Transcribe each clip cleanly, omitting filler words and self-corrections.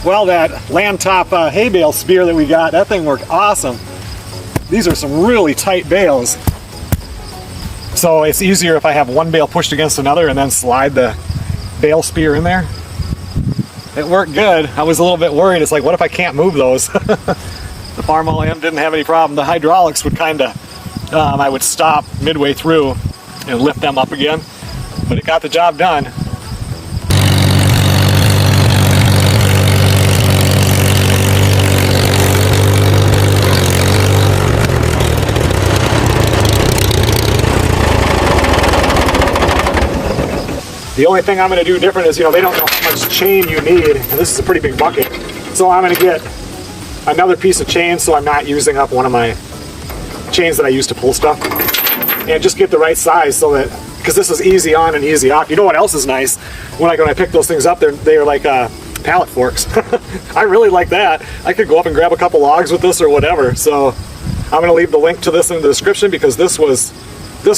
Well, that LANDTOP hay bale spear that we got, that thing worked awesome. These are some really tight bales. So it's easier if I have one bale pushed against another and then slide the bale spear in there. It worked good. I was a little bit worried. It's like, what if I can't move those? The farm OEM didn't have any problem. The hydraulics would kind of, I would stop midway through and lift them up again. But it got the job done. The only thing I'm going to do different is, they don't know how much chain you need, and this is a pretty big bucket. So I'm going to get another piece of chain so I'm not using up one of my chains that I use to pull stuff. And just get the right size so that, because this is easy on and easy off. You know what else is nice? When I pick those things up, they're like pallet forks. I really like that. I could go up and grab a couple logs with this or whatever. So I'm going to leave the link to this in the description, because this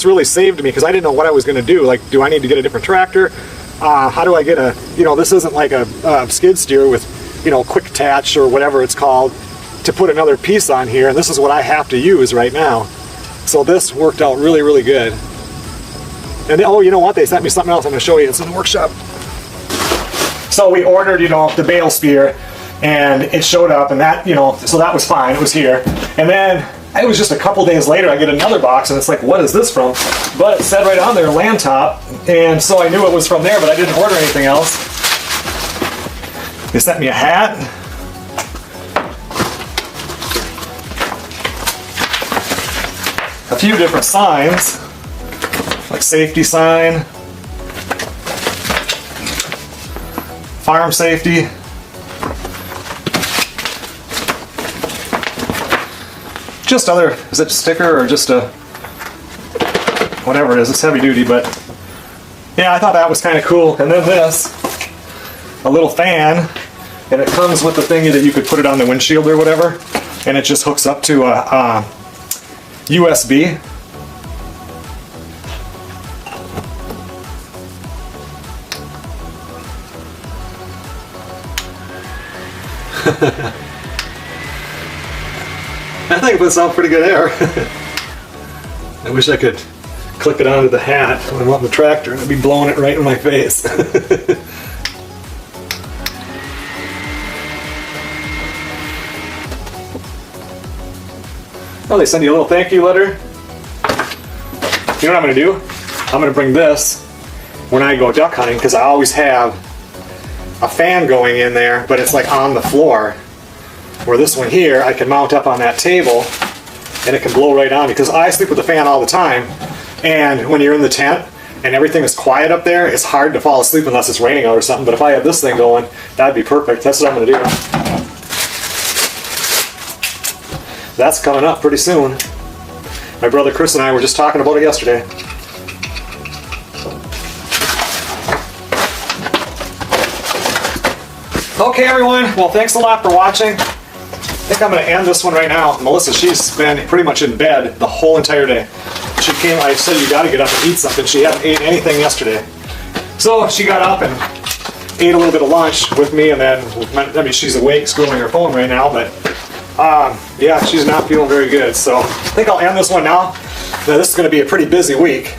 really saved me, because I didn't know what I was going to do. Like, do I need to get a different tractor? How do I get a, this isn't like a skid steer with, quick attach or whatever it's called to put another piece on here. And this is what I have to use right now. So this worked out really, really good. And oh, you know what? They sent me something else I'm going to show you. It's in the workshop. So we ordered, the bale spear, and it showed up, and that, so that was fine. It was here. And then it was just a couple days later, I get another box, and it's like, what is this from? But it said right on there, LANDTOP, and so I knew it was from there, but I didn't order anything else. They sent me a hat. A few different signs, like safety sign, farm safety. Just other, is it a sticker or just a, whatever it is, it's heavy duty, but yeah, I thought that was kind of cool. And then this, a little fan, and it comes with the thingy that you could put it on the windshield or whatever, and it just hooks up to a USB. I think it puts out pretty good air. I wish I could clip it onto the hat when I'm on the tractor and I'd be blowing it right in my face. Oh, they send you a little thank you letter. You know what I'm going to do? I'm going to bring this when I go duck hunting, because I always have a fan going in there, but it's like on the floor. Where this one here, I can mount up on that table and it can blow right on, because I sleep with the fan all the time. And when you're in the tent and everything is quiet up there, it's hard to fall asleep unless it's raining out or something. But if I have this thing going, that'd be perfect. That's what I'm going to do. That's coming up pretty soon. My brother Chris and I were just talking about it yesterday. Okay, everyone. Well, thanks a lot for watching. I think I'm going to end this one right now. Melissa, she's been pretty much in bed the whole entire day. She came, I said, you got to get up and eat something. She hadn't ate anything yesterday. So she got up and ate a little bit of lunch with me, and then, I mean, she's awake scrolling her phone right now, but yeah, she's not feeling very good. So I think I'll end this one now. Now, this is going to be a pretty busy week.